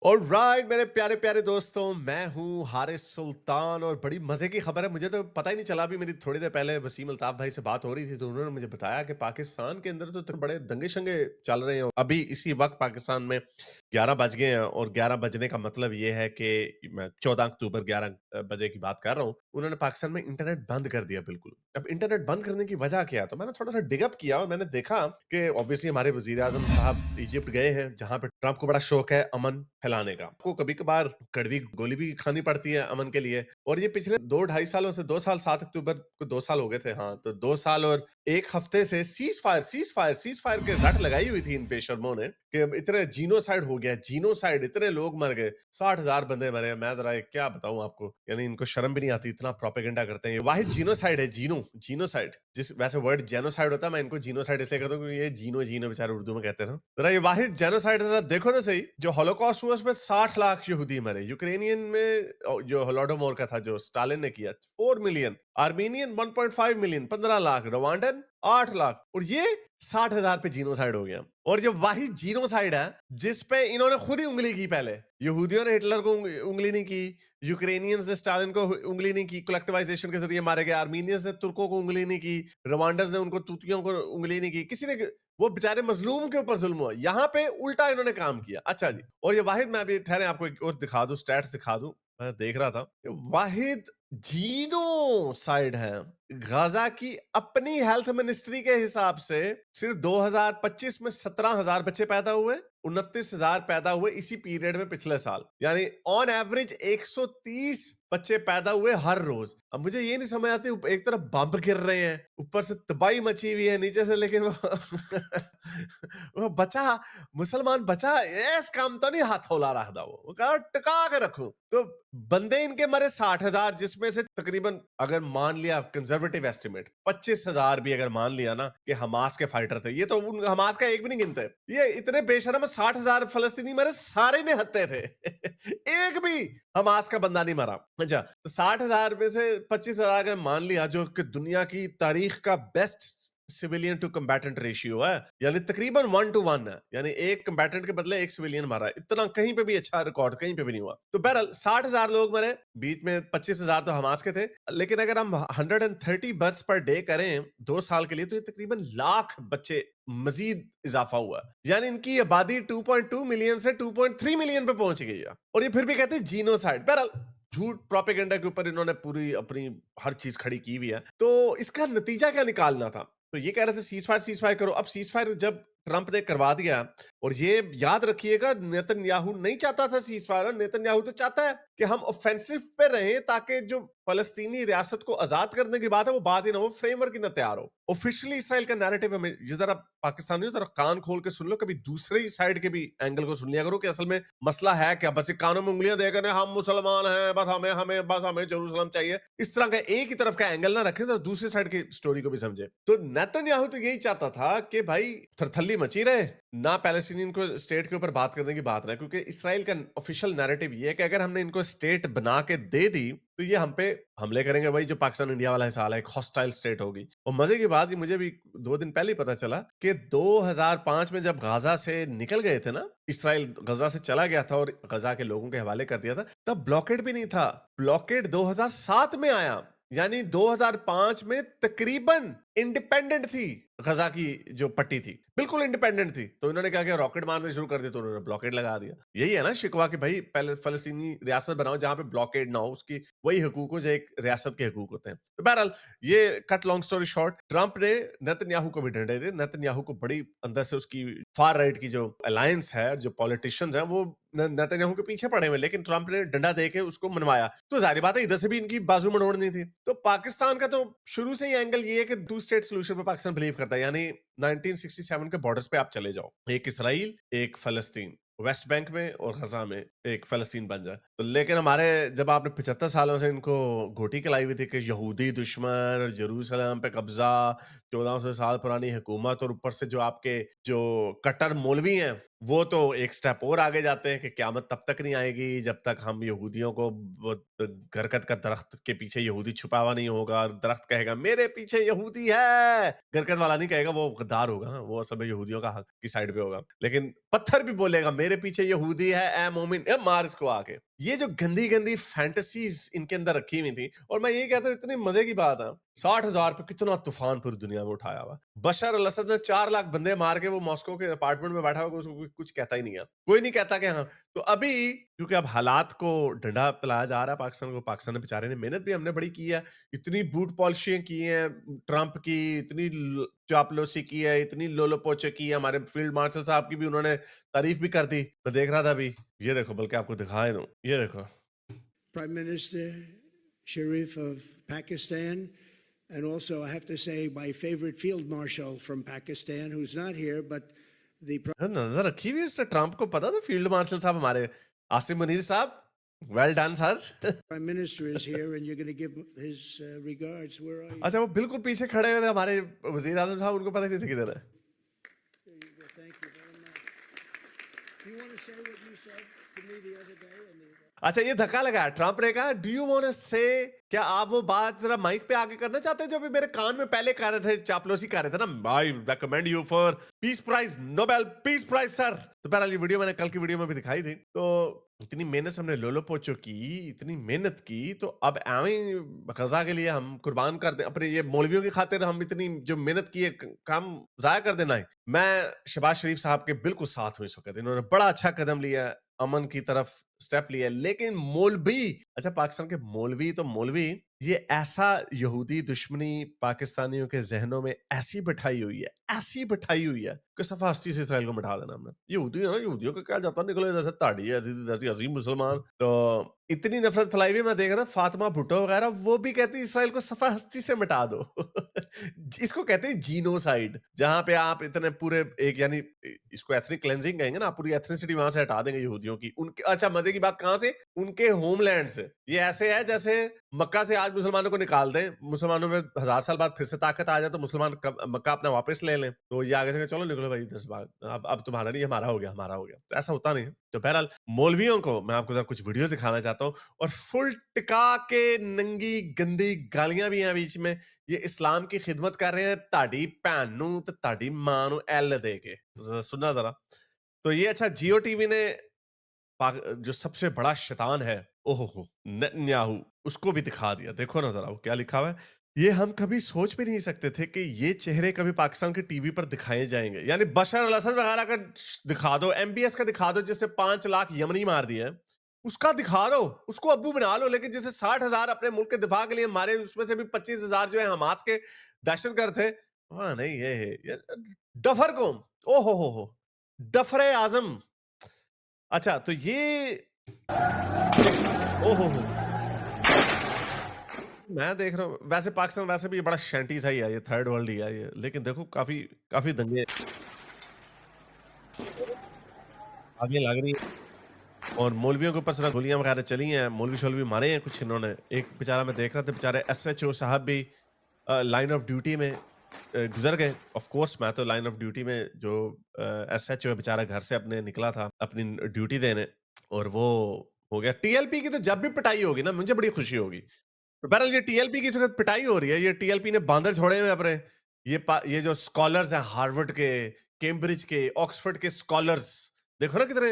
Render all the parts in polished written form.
Alright मेरे प्यारे प्यारे दोस्तों, मैं हूँ हारिस सुल्तान और बड़ी मजे की खबर है। मुझे तो पता ही नहीं चला। अभी मेरी थोड़ी देर पहले वसीम अल्ताफ भाई से बात हो रही थी तो उन्होंने मुझे बताया कि पाकिस्तान के अंदर तो इतने बड़े दंगे शंगे चल रहे हैं अभी इसी वक्त पाकिस्तान में। 11 बज गए हैं और 11 बजने का मतलब ये है कि मैं 14 अक्टूबर 11 बजे की बात कर रहा हूँ। उन्होंने पाकिस्तान में इंटरनेट बंद कर दिया बिल्कुल। अब इंटरनेट बंद करने की वजह क्या है, तो मैंने थोड़ा सा डिगअप किया और मैंने देखा कि ऑब्वियसली हमारे वजीर आजम साहब इजिप्ट गए हैं, जहां पे ट्रंप को बड़ा शौक है अमन फैलाने का। आपको कभी कभार कड़वी गोली भी खानी पड़ती है अमन के लिए। और ये पिछले 2 ढाई सालों से 2 साल, 7 अक्टूबर को 2 साल हो गए थे। हाँ, तो 2 साल और 1 हफ्ते से सीज फायर के रट लगाई हुई थी इन बेशर्मों ने कि इतने जीनोसाइड हो गया, जीनोसाइड, इतने लोग मर गए, 60,000 बंदे मरे। मैं जरा क्या बताऊं आपको, यानी इनको शर्म भी नहीं आती, इतना प्रोपेगेंडा करते हैं। ये वाहिद जीनोसाइड है, जीनोसाइड। जिस वैसे वर्ड जेनोसाइड होता है, मैं इनको जीनोसाइड इसलिए कहता हूं क्योंकि ये जीनो जीनो बेचारे उर्दू में कहते हैं ना। जरा ये वाहिद जेनोसाइड जरा देखो तो सही। जो हॉलोकॉस्ट हुआ उसमें 60 लाख यहूदी मरे। यूक्रेनियन में जो होलोडोमोर का था जो स्टालिन ने किया, 4 million. Armenian 1.5 million, 15 lakh. Rwandan 8 lakh. और ये 60,000 पे जीनोसाइड हो गया। और जो वाहिद जीनोसाइड है जिस पे इन्होंने खुद ही उंगली की, पहले यहूदियों ने हिटलर को उंगली नहीं की, यूक्रेनियंस ने स्टालिन को उंगली नहीं की, कलेक्टिवाइजेशन के जरिए मारे गए। आर्मीनियंस ने तुर्कों को उंगली नहीं की, रवांडर्स ने उनको तूतियों को उंगली नहीं की, किसी ने। वो बेचारे मजलूम के ऊपर जुल्म हुआ। यहाँ पे उल्टा इन्होंने काम किया। अच्छा जी, और ये वाहिद, मैं अभी ठहरे आपको एक और दिखा दूं, स्टैट्स दिखा दूं। मैं देख रहा था, वाहिद जीनोसाइड है। गाजा की अपनी हेल्थ मिनिस्ट्री के हिसाब से सिर्फ 2025 में 17,000 बच्चे पैदा हुए, 29,000 पैदा हुए इसी पीरियड में पिछले साल। यानी ऑन एवरेज 130 बच्चे पैदा हुए हर रोज। अब मुझे ये नहीं समझ आती, एक तरफ बम गिर रहे हैं, ऊपर से तबाही मची हुई है नीचे से, लेकिन वो वो बचा, मुसलमान बचा, ऐस काम तो नहीं हाथ होला रख दा। वो कहा टिका के रखूं। तो बंदे इनके मरे 60,000, जिसमें से तकरीबन, अगर मान लिया कंजर्वेटिव एस्टिमेट 25,000 भी अगर मान लिया ना कि हमास के फाइटर थे, ये तो उन हमास का एक भी नहीं गिनते। ये इतने बेशरम 60,000 फलस्तीनी मरे, सारे ने हत्ते थे। एक भी हमास का बंदा नहीं मरा। अच्छा, तो 60,000 में से 25,000 अगर मान लिया, जो कि दुनिया की तारीख का बेस्ट सिविलियन टू कम्बैटेंट रेशियो है, यानी तकरीबन 1 to 1 है, यानी एक कम्बैटेंट के बदले एक सिविलियन मारा है। इतना कहीं पे भी अच्छा रिकॉर्ड कहीं पे भी नहीं हुआ। तो बहरहाल 60,000 लोग मरे, बीच में 25,000 तो हमास के थे। लेकिन अगर हम 130 बर्थ पर डे करें 2 साल के लिए, तो ये तकरीबन लाख बच्चे मजीद इजाफा हुआ। यानी इनकी आबादी 2.2 मिलियन से 2.3 मिलियन पे पहुंच गई है। और ये फिर भी कहते हैं जीनोसाइड। बहरहाल झूठ प्रोपेगेंडा के ऊपर इन्होंने पूरी अपनी हर चीज खड़ी की हुई है। तो इसका नतीजा क्या निकालना था? तो ये कह रहे थे सीज फायर करो। अब सीज फायर जब ट्रंप ने करवा दिया, और ये याद रखिएगा, नेतन्याहू नहीं चाहता था सीज फायर। नेतन्याहू तो चाहता है कि हम ऑफेंसिव पे रहें, ताकि जो फलस्तीनी रियासत को आजाद करने की बात है वो बात ही ना हो, फ्रेमवर्क ही ना तैयार हो। ऑफिशियली इसराइल का नैरेटिव है। ये जरा पाकिस्तानियों जरा कान खोल के सुन लो, कभी दूसरे साइड के भी एंगल को सुन लिया करो कि असल में मसला है क्या। बस कानों में उंगलियां देकर हम मुसलमान हैं, बस हमें जेरूसलम चाहिए, इस तरह का एक ही तरफ का एंगल ना रखें, तो दूसरी साइड की स्टोरी को भी समझे। तो नेतन्याहू तो यही चाहता था कि भाई थरथल्ली मची रहे ना, पैलेस्टीनियन को स्टेट के ऊपर बात करने की बात ना, क्योंकि इसराइल का ऑफिशियल नैरेटिव ये है कि अगर हमने इनको स्टेट बना के दे दी तो ये हम पे हमले करेंगे। भाई जो पाकिस्तान इंडिया वाला हिसाब है, एक हॉस्टाइल स्टेट होगी। और मजे की बात, ये मुझे भी 2 दिन पहले ही पता चला कि 2005 में जब गाजा से निकल गए थे ना, इसराइल गजा से चला गया था और गजा के लोगों के हवाले कर दिया था, तब ब्लॉकेड भी नहीं था। ब्लॉकेड 2007 में आया। यानी 2005 में तकरीबन इंडिपेंडेंट थी गजा की जो पट्टी थी, बिल्कुल इंडिपेंडेंट थी। तो इन्होंने क्या किया, रॉकेट मारने शुरू कर दिए, तो उन्होंने ब्लॉकेड लगा दिया। यही है ना शिकवा कि भाई पहले फलस्तीनी रियासत बनाओ जहां पे ब्लॉकेड ना हो, उसकी वही हकूक हो जो एक रियासत के हकूक होते हैं। तो बहरहाल, ये cut long story short, Trump ने नेतन्याहू को भी डंडे दिए। नेतन्याहू को बड़ी अंदर से उसकी फार राइट की जो अलायंस है, जो पॉलिटिशियंस हैं, वो नेतन्याहू के पीछे पड़े हुए, लेकिन ट्रंप ने डंडा देके उसको मनवाया। तो जाहिर बात है इधर से भी इनकी बाजू मरोड़नी थी। तो पाकिस्तान का तो शुरू से ही एंगल ये है कि टू स्टेट सोल्यूशन पे पाकिस्तान बिलीव करता है। यानी 1967 के बॉर्डर्स पे आप चले जाओ, एक इसराइल, एक फलस्तीन, वेस्ट बैंक में और गजा में एक फलस्तीन बन जाए। तो लेकिन हमारे, जब आपने 75 सालों से इनको घोटी खिलाई हुई थी कि यहूदी दुश्मन, जेरूसलम पे कब्जा, 1400 साल पुरानी हुकूमत, और ऊपर से जो आपके जो कट्टर मौलवी हैं, वो तो एक स्टेप और आगे जाते हैं कि क़यामत तब तक नहीं आएगी जब तक हम यहूदियों को, वो गरकत का दरख्त के पीछे यहूदी छुपा हुआ नहीं होगा। दरख्त कहेगा मेरे पीछे यहूदी है, गरकत वाला नहीं कहेगा, वो गद्दार होगा। हाँ, वो असल में यहूदियों का हक की साइड पे होगा। लेकिन पत्थर भी बोलेगा मेरे पीछे यहूदी है, ए मोमिन, ए मार इसको आके। ये जो गंदी-गंदी फैंटेसीज़ इनके अंदर रखी हुई थी और मैं ये कहता हूँ इतनी मज़े की बात है, 60,000 पे कितना तूफ़ान पूरी दुनिया में उठाया हुआ। बशर अल-असद ने 4 लाख बंदे मार के वो मॉस्को के अपार्टमेंट में बैठा होगा, उसको कोई कुछ कहता ही नहीं है। कोई नहीं कहता कि हाँ, तो अभी क्योंकि अब हालात को डंडा पिलाया जा रहा है पाकिस्तान को, पाकिस्तान ने बेचारे ने मेहनत भी हमने बड़ी की है, इतनी बूट पॉलिशिंग की हैं ट्रंप की, इतनी चापलूसी की है, इतनी लोलो-पोचे की है, हमारे फील्ड मार्शल साहब की भी उन्होंने तारीफ भी कर दी। मैं देख रहा था अभी, ये देखो बल्कि आपको दिखाए दूँ, ये देखो। Prime Minister Sharif of Pakistan, and also I have to say my favorite field marshal from Pakistan, who's not here, but the नजर रखी हुई है इसने ट्रंप को, पता था फील्ड मार्शल साहब हमारे आसिम मुनीर साहब, well done sir. Prime Minister is here, and you're going to give his regards. Where are you? अच्छा वो बिल्कुल पीछे खड़े हुए थे हमारे वजीर आजम साहब, उनको पता नहीं था किधर है। There you go. Thank you very much. Do you want to say what you said to me the other day? अच्छा ये धक्का लगा, ट्रंप ने कहा डू यू वांट टू से, क्या आप वो बात जरा माइक पे आके करना चाहते हैं जो अभी मेरे कान में पहले कर रहे थे, चापलूसी कर रहे थे ना, I recommend you for peace prize, Nobel peace prize sir. तो बहरहाल ये वीडियो मैंने कल की वीडियो में भी दिखाई थी। तो इतनी मेहनत से हमने लोलो पोचो की, इतनी मेहनत की, तो अब एवं गजा के लिए हम कुर्बान कर दें अपने ये मौलवियों की खातिर, हम इतनी जो मेहनत की है काम जाया कर देना है। मैं शहबाज शरीफ साहब के बिल्कुल साथ हूं इस वक्त, इन्होंने बड़ा अच्छा कदम लिया, अमन की तरफ स्टेप लिया, लेकिन मौलवी, अच्छा पाकिस्तान के मौलवी तो मौलवी, ये ऐसा यहूदी दुश्मनी पाकिस्तानियों के जहनों में ऐसी बिठाई हुई है, ऐसी बिठाई हुई है कि सफा हस्ती से इसराइल को मिटा देना हमने। यहूदी है ना, यहूदियों का क्या जाता, निकले जैसे ताड़ी है, जैसे अजीम मुसलमान। तो इतनी नफरत फैलाई हुई, मैं देख रहा था फातिमा भुट्टो वगैरह, वो भी कहती इसराइल को सफा हस्ती से मिटा दो। इसको कहते हैं जीनोसाइड, जहां पे आप इतने पूरे एक, यानी इसको एथनिक क्लेंजिंग कहेंगे ना, पूरी एथनिसिटी वहां से हटा देंगे यहूदियों की, उनके, अच्छा मजे की बात कहां से, उनके होमलैंड से। ये ऐसे है जैसे मक्का से आज मुसलमानों को निकाल दें, मुसलमानों में 1000 साल बाद फिर से ताकत आ जाए, तो मुसलमान मक्का अपना वापस ले लें, तो ये आगे से चलो निकलो भाई 10 बार, अब तुम्हारा नहीं, हमारा हो गया, हमारा हो गया। तो ऐसा होता नहीं है। तो बहरहाल मौलवियों को मैं आपको जरा कुछ वीडियो दिखाना चाहता हूँ, और फुल टिका के नंगी गंदी गालियां भी हैं बीच में। ये इस्लाम की खिदमत कर रहे हैं, ताड़ी भैन नू ते ताड़ी मां नू एल दे के। सुनना जरा। तो ये अच्छा जियो टीवी ने जो सबसे बड़ा शैतान है, ओहो नेतन्याहू, उसको भी दिखा दिया। देखो ना जरा वो क्या लिखा हुआ है। ये हम कभी सोच भी नहीं सकते थे कि ये चेहरे कभी पाकिस्तान के टीवी पर दिखाए जाएंगे। यानी बशर अल असद वगैरह का दिखा दो, एमबीएस का दिखा दो, जिसने 5 लाख यमनी मार दिए हैं, उसका दिखा दो, उसको अब्बू बना लो। लेकिन जैसे 60,000 अपने मुल्क के दिफा के लिए मारे, उसमें से भी 25,000 जो है हमास के दहशतगर्द थे। हाँ नहीं, ये डफर कौम, ओ हो, डफरे आजम। अच्छा तो ये ओहो हो, मैं देख रहा हूँ वैसे पाकिस्तान वैसे भी बड़ा शैंटी सा ही है, ये थर्ड वर्ल्ड ही है ये, लेकिन देखो काफी काफी दंगे आगे लग रही है, और मौलवियों के ऊपर सिर्फ गोलियां वगैरह चली हैं, मौलवी शौलवी मारे हैं कुछ इन्होंने। एक बेचारा मैं देख रहा था, बेचारे एसएचओ साहब भी लाइन ऑफ ड्यूटी में गुजर गए। ऑफ कोर्स मैं तो लाइन ऑफ ड्यूटी में, जो एसएचओ बेचारा घर से अपने निकला था अपनी ड्यूटी देने, और वो हो गया। टीएलपी की तो जब भी पिटाई होगी ना, मुझे बड़ी खुशी होगी। तो बहरहाल ये टीएलपी की इस वक्त पिटाई हो रही है, ये टीएलपी ने बांदर छोड़े हुए अपने। ये जो स्कॉलर्स हैं हार्वर्ड के, कैम्ब्रिज के, ऑक्सफोर्ड के स्कॉलर्स, देखो ना कितने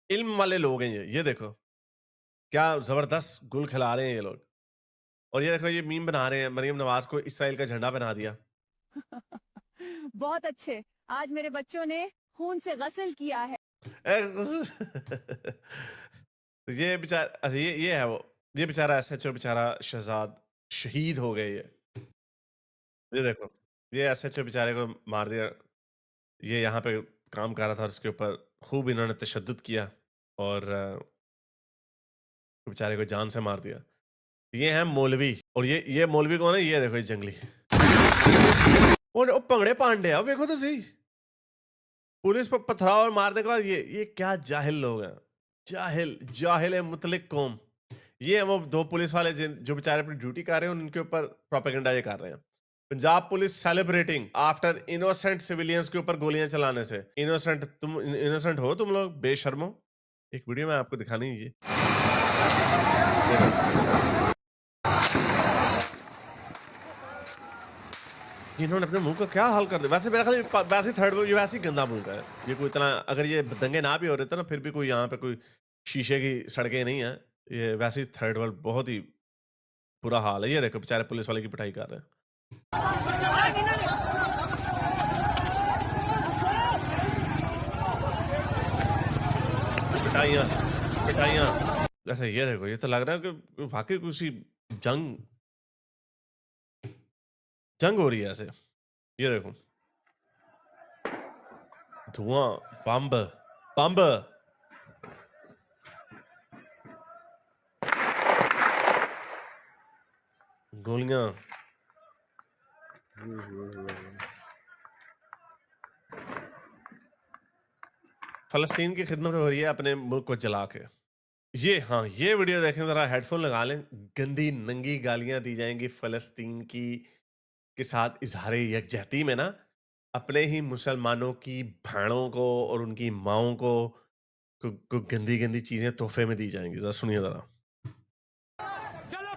इल्म वाले लोग हैं ये देखो क्या जबरदस्त गुल खिला रहे हैं ये लोग। और ये देखो ये मीम बना रहे हैं, मरियम नवाज को इसराइल का झंडा बना दिया। बहुत अच्छे, आज मेरे बच्चों ने खून से गसल किया है। ये बेचारा, अच्छा ये है वो, ये बेचारा एसएचओ बेचारा शहजाद शहीद हो गए। ये देखो, ये एसएचओ बेचारे को मार दिया। ये यहाँ पे काम कर रहा था और इसके ऊपर खूब इन्होंने तशद्दुद किया, और बेचारे को जान से मार दिया। ये है मौलवी, और ये मौलवी कौन है, ये देखो ये जंगली, और भंगड़े पांडे आ, देखो तो सही। पुलिस पर पथराव और मारने के बाद ये क्या जाहिल लोग हैं, जाहिल जाहिल है मुतलिक कौम। ये हम वो 2 पुलिस वाले जो बेचारे अपनी ड्यूटी कर रहे हैं, उनके ऊपर प्रोपेगेंडा ये कर रहे हैं। Punjab police celebrating after innocent civilians के ऊपर गोलियां चलाने से। इनोसेंट, तुम इनोसेंट हो तुम लोग, बेशर्मो। एक वीडियो में आपको दिखानी है ये। इन्होंने अपने मुंह का क्या हाल कर दिया। वैसे मेरा ख्याल वैसे थर्ड वर्ल्ड ये वैसे ही गंदा मुंह का है। ये कोई इतना अगर ये दंगे ना भी हो रहे थे ना फिर भी कोई यहाँ पे कोई शीशे की सड़कें नहीं है। ये वैसे ही थर्ड वर्ल्ड बहुत ही बुरा हाल है। ये देखो बेचारे पुलिस वाले की पिटाई कर रहे हैं। पिटाइयाँ पिटाइयाँ। जैसे ये देखो ये तो लग रहा है कि वाकई किसी जंग जंग हो रही है ऐसे। ये देखो धुआं बम्ब बम्ब गोलियां। फलस्तीन की खिदमत हो रही है अपने मुल्क को जला के। ये हाँ ये वीडियो देखें जरा हेडफोन लगा लें। गंदी नंगी गालियां दी जाएंगी फलस्तीन की के साथ इजहार यकजहती में ना अपने ही मुसलमानों की बहनों को और उनकी माओं को गंदी गंदी चीजें तोहफे में दी जाएंगी। जरा सुनिए जरा। चलो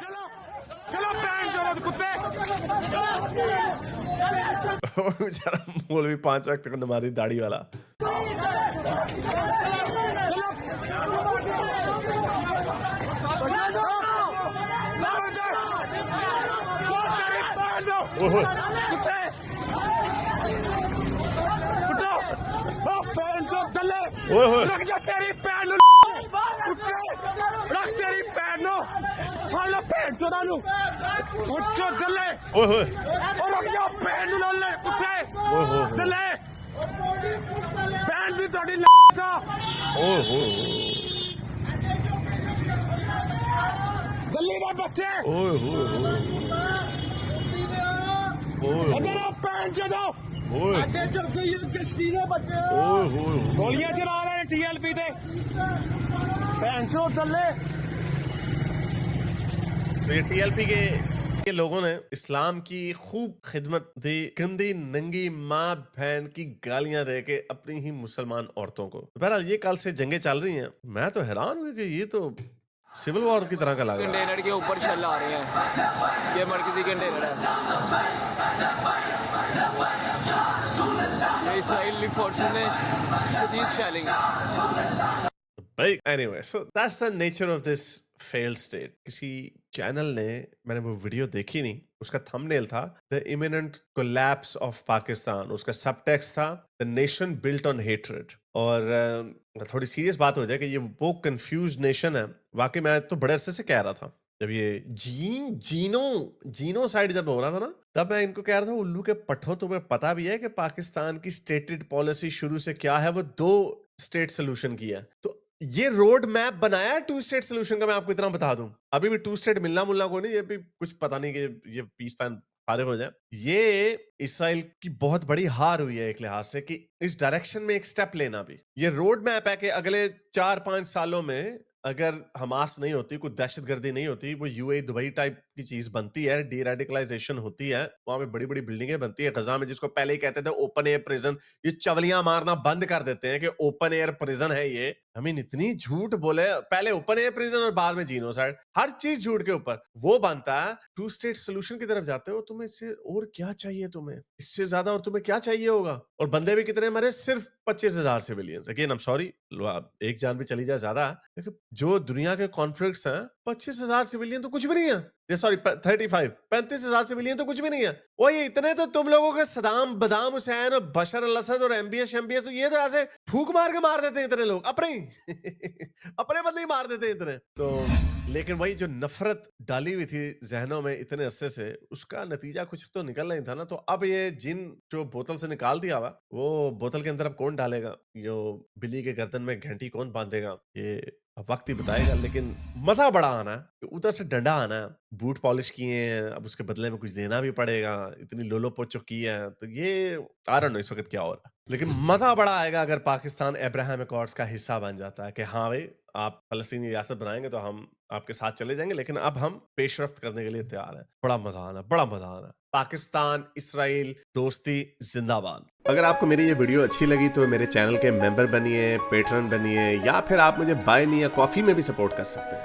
चलो चलो पैंट चलो कुत्ते बेचारा मौलवी 5 वक्त को नमाजी दाढ़ी वाला। ओहो ओहो रख जा तेरी पैन रख तेरी पैन लो पैन चोदा नु उच्चो दले ओहो और रख जा पैन लो कुत्ते ओहो दले पैन दी तोड़ी का ओहो दल्ली दे बच्चे ओहो ओहो अगर आप पैन चोदा ओहो गोलियां चला रहे हैं टीएलपी पे पैन चो दल्ले। तो ये टीएलपी के लोगों ने इस्लाम की खूब खिदमत दी। गंदी नंगी माँ बहन की गालियां दे के अपनी ही मुसलमान औरतों को। बहरहाल ये कल से जंगें चल रही हैं। मैं तो हैरान हूँ कि ये तो सिविल वॉर की तरह का लग रहा है। कंटेनर के ऊपर शell आ रहे हैं। ये मरकजी कंटेनर है। ये इस्राएली फोर्सेस ने शदीद shelling. Anyway, so that's the nature of this failed state. किसी चैनल ने मैंने वो वीडियो देखी नहीं, उसका थंबनेल था The Imminent Collapse of Pakistan, उसका सबटेक्स्ट था The Nation Built on Hatred। और थोड़ी सीरियस बात हो जाए कि ये वो कंफ्यूज नेशन है। वाकई मैं तो बड़े अरसे से कह रहा था जब ये जीनोसाइड जब हो रहा था ना तब मैं इनको कह रहा था उल्लू के पट्टो तुम्हें पता भी है कि पाकिस्तान की स्टेटेड पॉलिसी शुरू से क्या है। वो 2 स्टेट सोल्यूशन की है। तो ये रोड मैप बनाया है 2 स्टेट सोल्यूशन का। मैं आपको इतना बता दूं अभी भी 2 स्टेट मिलना मुलना को नहीं। ये भी कुछ पता नहीं कि ये पीस प्लान फारिग हो जाए। ये इसराइल की बहुत बड़ी हार हुई है एक लिहाज से कि इस डायरेक्शन में एक स्टेप लेना भी। ये रोड मैप है कि अगले 4-5 सालों में अगर हमास नहीं होती, कोई दहशतगर्दी नहीं होती, वो यूएई दुबई टाइप की चीज बनती है, डी रेडिकलाइजेशन होती है, वहां पे बड़ी बड़ी बिल्डिंगें बनती है गजा में, जिसको पहले ही कहते थे ओपन एयर प्रिजन। ये चवलियां मारना बंद कर देते हैं कि ओपन एयर प्रिजन है ये। हमें इतनी झूठ बोले, पहले ओपन एयर प्रिजन और बाद में जीनोसाइड, हर चीज झूठ के ऊपर। वो बनता है 2 स्टेट सोल्यूशन की तरफ जाते हो। तुम्हें इससे और क्या चाहिए? तुम्हें इससे ज्यादा और तुम्हें क्या चाहिए होगा? और बंदे भी कितने मरे? सिर्फ 25,000 civilians. Again I am sorry, एक जान भी चली जाए ज्यादा, लेकिन जो दुनिया के कॉन्फ्लिक्ट्स हैं 25,000 सिविलियन तो कुछ भी नहीं है। ये सॉरी 35,000 सिविलियन तो कुछ भी नहीं है। वो ये इतने तो तुम लोगों के सदाम बदाम हुसैन और बशर अल असद और एमबीएस तो ये तो ऐसे फूक मार के मार देते हैं इतने लोग, अपने अपने बंदे ही मार देते हैं इतने तो। लेकिन वही जो नफरत डाली हुई थी जहनों में इतने अरसे से, उसका नतीजा कुछ तो निकल नहीं था ना। तो अब ये जिन जो बोतल से निकाल दिया हुआ, वो बोतल के अंदर अब कौन डालेगा? जो बिल्ली के गर्दन में घंटी कौन बांधेगा? ये अब वक्त ही बताएगा। लेकिन मजा बड़ा आना है, उधर से डंडा आना है, बूट पॉलिश किए हैं, अब उसके बदले में कुछ देना भी पड़ेगा, इतनी लोलो पोचो की है। तो ये आई डोंट नो इस वक्त क्या हो रहा है। लेकिन मजा बड़ा आएगा अगर पाकिस्तान अब्राहम अकॉर्ड्स का हिस्सा बन जाता है कि हाँ भाई आप फलस्तीनी रियासत बनाएंगे तो हम आपके साथ चले जाएंगे, लेकिन अब हम पेशरफ्त करने के लिए तैयार हैं। बड़ा मजा आना, बड़ा मजा आना। पाकिस्तान इसराइल दोस्ती जिंदाबाद। अगर आपको मेरी ये वीडियो अच्छी लगी तो मेरे चैनल के मेंबर बनिए, पेट्रन बनिए, या फिर आप मुझे बाय मी या कॉफी में भी सपोर्ट कर सकते हैं।